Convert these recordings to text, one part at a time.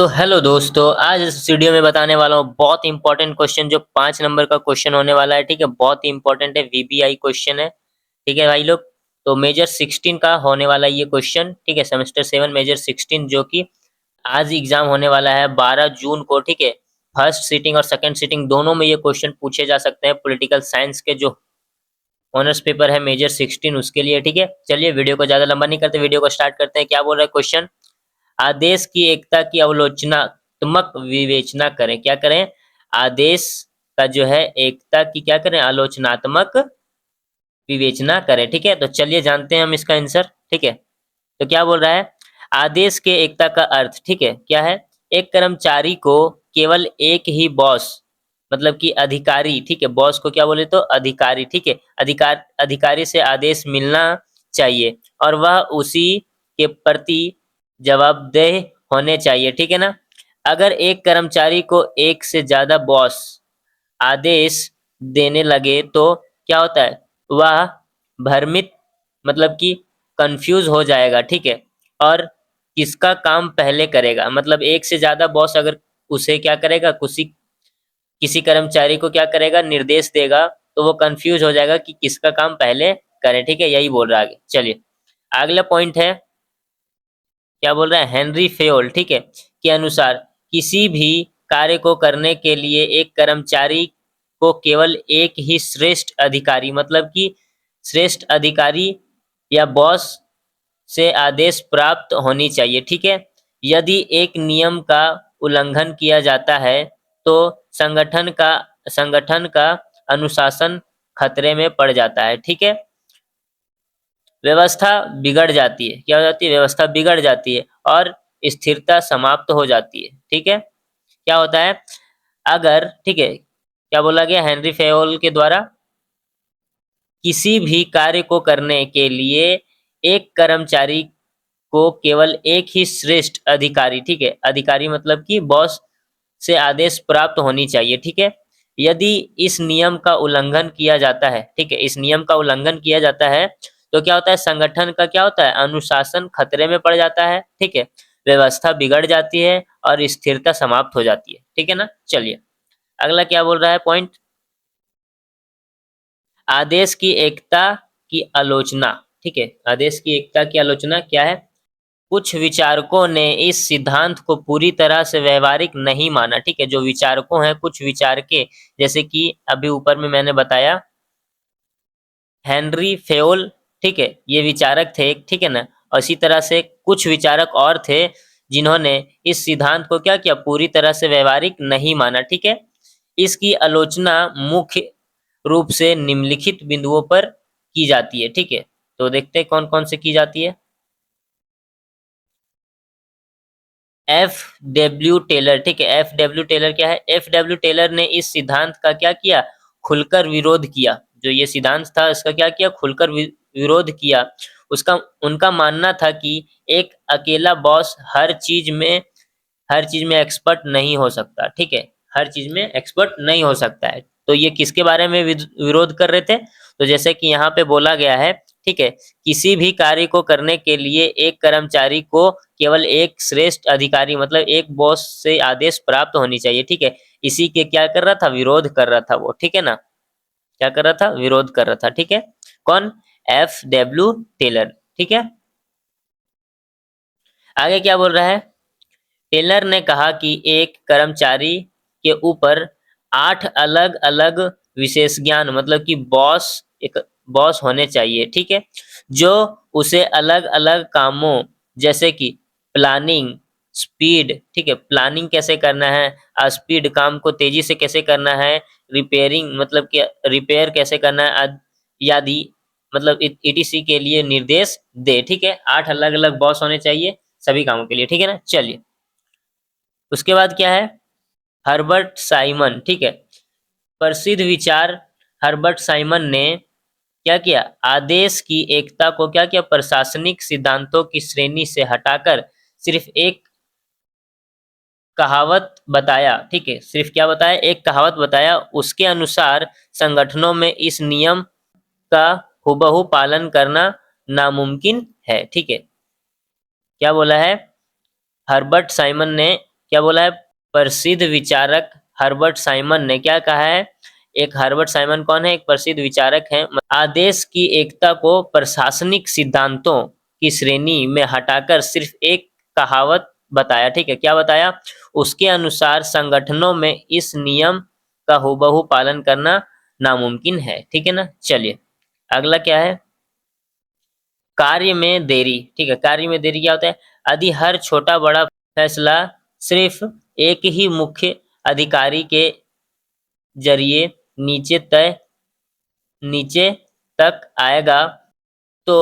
तो हेलो दोस्तों, आज इस वीडियो में बताने वाला हूँ बहुत इंपॉर्टेंट क्वेश्चन जो 5 नंबर का क्वेश्चन होने वाला है। ठीक है, बहुत ही इंपॉर्टेंट है, वीबीआई क्वेश्चन है। ठीक है भाई लोग, तो मेजर 16 का होने वाला है ये क्वेश्चन। ठीक है, सेमेस्टर 7 मेजर 16 जो कि आज एग्जाम होने वाला है 12 जून को। ठीक है, फर्स्ट सीटिंग और सेकंड सीटिंग दोनों में ये क्वेश्चन पूछे जा सकते हैं। पॉलिटिकल साइंस के जो ऑनर्स पेपर है मेजर 16 उसके लिए। ठीक है, चलिए वीडियो को ज्यादा लंबा नहीं करते, वीडियो को स्टार्ट करते हैं। क्या बोल रहा है क्वेश्चन? आदेश की एकता की अवलोचनात्मक विवेचना करें। क्या करें? आदेश का जो है एकता की क्या करें? आलोचनात्मक विवेचना करें। ठीक है, तो चलिए जानते हैं हम इसका आंसर। ठीक है, तो क्या बोल रहा है? आदेश के एकता का अर्थ, ठीक है, क्या है? एक कर्मचारी को केवल एक ही बॉस, मतलब कि अधिकारी, ठीक है, बॉस को क्या बोले तो अधिकारी, ठीक है, अधिकारी से आदेश मिलना चाहिए और वह उसी के प्रति जवाबदेह होने चाहिए। ठीक है ना? अगर एक कर्मचारी को एक से ज्यादा बॉस आदेश देने लगे तो क्या होता है? वह भ्रमित, मतलब कि कंफ्यूज हो जाएगा। ठीक है, और किसका काम पहले करेगा, मतलब एक से ज्यादा बॉस अगर उसे क्या करेगा, किसी किसी कर्मचारी को क्या करेगा, निर्देश देगा, तो वो कंफ्यूज हो जाएगा कि किसका काम पहले करे। ठीक है, यही बोल रहा है आगे। चलिए अगला पॉइंट है, क्या बोल रहा है? हेनरी फेयोल, ठीक है, के अनुसार किसी भी कार्य को करने के लिए एक कर्मचारी को केवल एक ही श्रेष्ठ अधिकारी, मतलब कि श्रेष्ठ अधिकारी या बॉस से आदेश प्राप्त होनी चाहिए। ठीक है, यदि एक नियम का उल्लंघन किया जाता है तो संगठन का अनुशासन खतरे में पड़ जाता है। ठीक है, व्यवस्था बिगड़ जाती है। क्या हो जाती है? व्यवस्था बिगड़ जाती है और स्थिरता समाप्त हो जाती है। ठीक है, क्या होता है अगर, ठीक है, क्या बोला गया हेनरी फेयोल के द्वारा? किसी भी कार्य को करने के लिए एक कर्मचारी को केवल एक ही श्रेष्ठ अधिकारी, ठीक है, अधिकारी मतलब कि बॉस से आदेश प्राप्त होनी चाहिए। ठीक है, यदि इस नियम का उल्लंघन किया जाता है, ठीक है, इस नियम का उल्लंघन किया जाता है तो क्या होता है? संगठन का क्या होता है? अनुशासन खतरे में पड़ जाता है। ठीक है, व्यवस्था बिगड़ जाती है और स्थिरता समाप्त हो जाती है। ठीक है ना? चलिए अगला क्या बोल रहा है पॉइंट? आदेश की एकता की आलोचना। ठीक है, आदेश की एकता की आलोचना क्या है? कुछ विचारकों ने इस सिद्धांत को पूरी तरह से व्यवहारिक नहीं माना। ठीक है, जो विचारकों हैं, कुछ विचारके, जैसे कि अभी ऊपर में मैंने बताया हेनरी फेयोल, ठीक है, ये विचारक थे एक। ठीक है ना? और इसी तरह से कुछ विचारक और थे जिन्होंने इस सिद्धांत को क्या किया? पूरी तरह से व्यवहारिक नहीं माना। ठीक है, इसकी आलोचना मुख्य रूप से निम्नलिखित बिंदुओं पर की जाती है। ठीक है, तो देखते हैं कौन कौन से की जाती है। एफ डब्ल्यू टेलर, ठीक है, एफ डब्ल्यू टेलर क्या है? एफ डब्ल्यू टेलर ने इस सिद्धांत का क्या किया? खुलकर विरोध किया। जो ये सिद्धांत था इसका क्या किया? खुलकर विरोध किया। उसका उनका मानना था कि एक अकेला बॉस हर चीज में एक्सपर्ट नहीं हो सकता। ठीक है, हर चीज में एक्सपर्ट नहीं हो सकता है। तो ये किसके बारे में विरोध कर रहे थे? तो जैसे कि यहाँ पे बोला गया है, ठीक है, किसी भी कार्य को करने के लिए एक कर्मचारी को केवल एक श्रेष्ठ अधिकारी, मतलब एक बॉस से आदेश प्राप्त होनी चाहिए। ठीक है, इसी के क्या कर रहा था? विरोध कर रहा था वो। ठीक है ना? क्या कर रहा था? विरोध कर रहा था। ठीक है, कौन? F W Taylor. ठीक है, आगे क्या बोल रहा है? टेलर ने कहा कि एक कर्मचारी के ऊपर 8 अलग-अलग विशेष ज्ञान, मतलब कि एक बॉस होने चाहिए। ठीक है, जो उसे अलग-अलग कामों, जैसे कि प्लानिंग, स्पीड, ठीक है, प्लानिंग कैसे करना है, स्पीड, काम को तेजी से कैसे करना है, रिपेयरिंग, मतलब कि रिपेयर कैसे करना है, आदि, मतलब ईटीसी के लिए निर्देश दे। ठीक है, 8 अलग-अलग बॉस होने चाहिए सभी कामों के लिए। ठीक है ना? चलिए उसके बाद क्या है? हर्बर्ट साइमन, ठीक है, प्रसिद्ध विचार हर्बर्ट साइमन ने क्या किया? आदेश की एकता को क्या किया? प्रशासनिक सिद्धांतों की श्रेणी से हटाकर सिर्फ एक कहावत बताया। ठीक है, सिर्फ क्या बताया? एक कहावत बताया। उसके अनुसार संगठनों में इस नियम का हुबहू पालन करना नामुमकिन है। ठीक है, क्या बोला है हर्बर्ट साइमन ने? क्या बोला है? प्रसिद्ध विचारक हर्बर्ट साइमन ने क्या कहा है? एक हर्बर्ट साइमन कौन है? एक प्रसिद्ध विचारक है। आदेश की एकता को प्रशासनिक सिद्धांतों की श्रेणी में हटाकर सिर्फ एक कहावत बताया, ठीक है। क्या बताया? उसके अनुसार संगठनों में इस नियम का हूबहू पालन करना नामुमकिन है, ठीक है ना। चलिए अगला क्या है? कार्य में देरी, ठीक है। कार्य में देरी क्या होता है? यदि हर छोटा बड़ा फैसला सिर्फ एक ही मुख्य अधिकारी के जरिए नीचे तक आएगा तो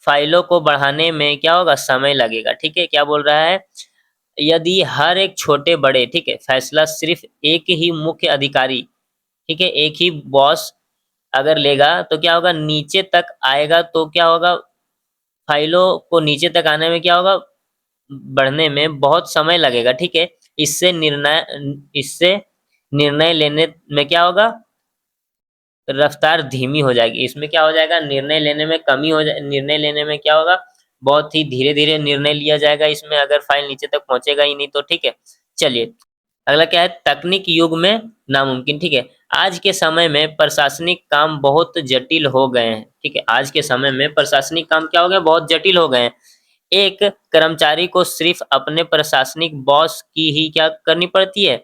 फाइलों को बढ़ाने में क्या होगा? समय लगेगा, ठीक है। क्या बोल रहा है? यदि हर एक छोटे बड़े, ठीक है, फैसला सिर्फ एक ही मुख्य अधिकारी, ठीक है, एक ही बॉस अगर लेगा तो क्या होगा? नीचे तक आएगा तो क्या होगा? फाइलों को नीचे तक आने में क्या होगा? बढ़ने में बहुत समय लगेगा, ठीक है। इससे निर्णय लेने में क्या होगा? रफ्तार धीमी हो जाएगी। इसमें क्या हो जाएगा? निर्णय लेने में कमी हो जाए, निर्णय लेने में क्या होगा? बहुत ही धीरे धीरे निर्णय लिया जाएगा इसमें, अगर फाइल नीचे तक पहुंचेगा ही नहीं तो, ठीक है। चलिए अगला क्या है? तकनीक युग में नामुमकिन, ठीक है। आज के समय में प्रशासनिक काम बहुत जटिल हो गए हैं, ठीक है। आज के समय में प्रशासनिक काम क्या हो गया? बहुत जटिल हो गए हैं। एक कर्मचारी को सिर्फ अपने प्रशासनिक बॉस की ही क्या करनी पड़ती है?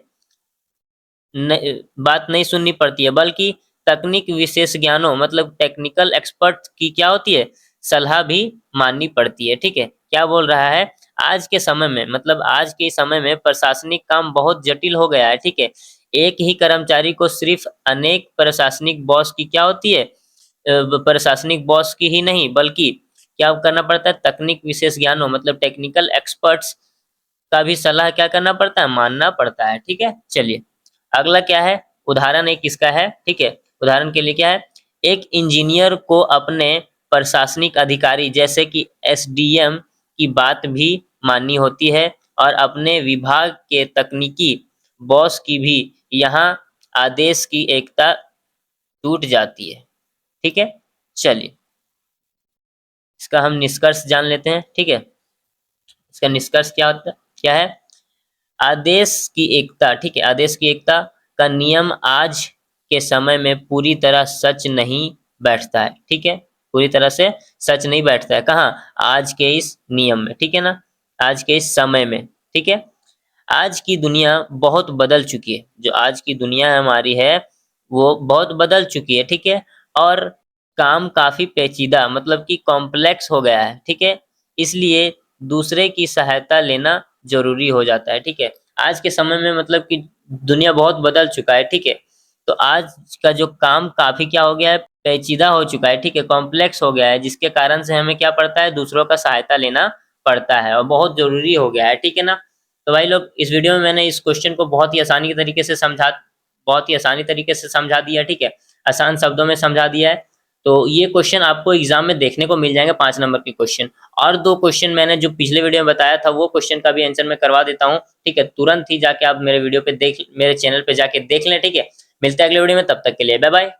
बात नहीं सुननी पड़ती है, बल्कि तकनीक विशेष ज्ञानों मतलब टेक्निकल एक्सपर्ट की क्या होती है? सलाह भी माननी पड़ती है, ठीक है। क्या बोल रहा है? आज के समय में मतलब आज के समय में प्रशासनिक काम बहुत जटिल हो गया है, ठीक है। एक ही कर्मचारी को सिर्फ अनेक प्रशासनिक बॉस की क्या होती है? प्रशासनिक बॉस की ही नहीं बल्कि क्या करना पड़ता है? तकनीक विशेष ज्ञानों मतलब टेक्निकल एक्सपर्ट्स का भी सलाह क्या करना पड़ता है? मानना पड़ता है, ठीक है। चलिए अगला क्या है? उदाहरण एक इसका है, ठीक है। उदाहरण के लिए क्या है? एक इंजीनियर को अपने प्रशासनिक अधिकारी जैसे कि एसडीएम की बात भी माननी होती है और अपने विभाग के तकनीकी बॉस की भी। यहाँ आदेश की एकता टूट जाती है, ठीक है। चलिए इसका हम निष्कर्ष जान लेते हैं, ठीक है। इसका निष्कर्ष क्या है? आदेश की एकता, ठीक है, आदेश की एकता का नियम आज के समय में पूरी तरह सच नहीं बैठता है, ठीक है। पूरी तरह से सच नहीं बैठता है। कहाँ? आज के इस नियम में, ठीक है ना, आज के इस समय में, ठीक है। आज की दुनिया बहुत बदल चुकी है। जो आज की दुनिया हमारी है वो बहुत बदल चुकी है, ठीक है। और काम काफी पेचीदा मतलब कि कॉम्प्लेक्स हो गया है, ठीक है। इसलिए दूसरे की सहायता लेना जरूरी हो जाता है, ठीक है। आज के समय में मतलब कि दुनिया बहुत बदल चुका है, ठीक है। तो आज का जो काम काफी क्या हो गया है? पेचीदा हो चुका है, ठीक है, कॉम्प्लेक्स हो गया है, जिसके कारण से हमें क्या पड़ता है? दूसरों का सहायता लेना पड़ता है और बहुत जरूरी हो गया है, ठीक है ना। तो भाई लोग इस वीडियो में मैंने इस क्वेश्चन को बहुत ही आसानी तरीके से समझा दिया, ठीक है। आसान शब्दों में समझा दिया है। तो ये क्वेश्चन आपको एग्जाम में देखने को मिल जाएंगे 5 नंबर के क्वेश्चन। और 2 क्वेश्चन मैंने जो पिछले वीडियो में बताया था वो क्वेश्चन का भी आंसर मैं करवा देता हूँ, ठीक है। तुरंत ही जाके आप मेरे चैनल पे जाके देख लें, ठीक है। मिलते हैं अगले वीडियो में, तब तक के लिए बाय बाय।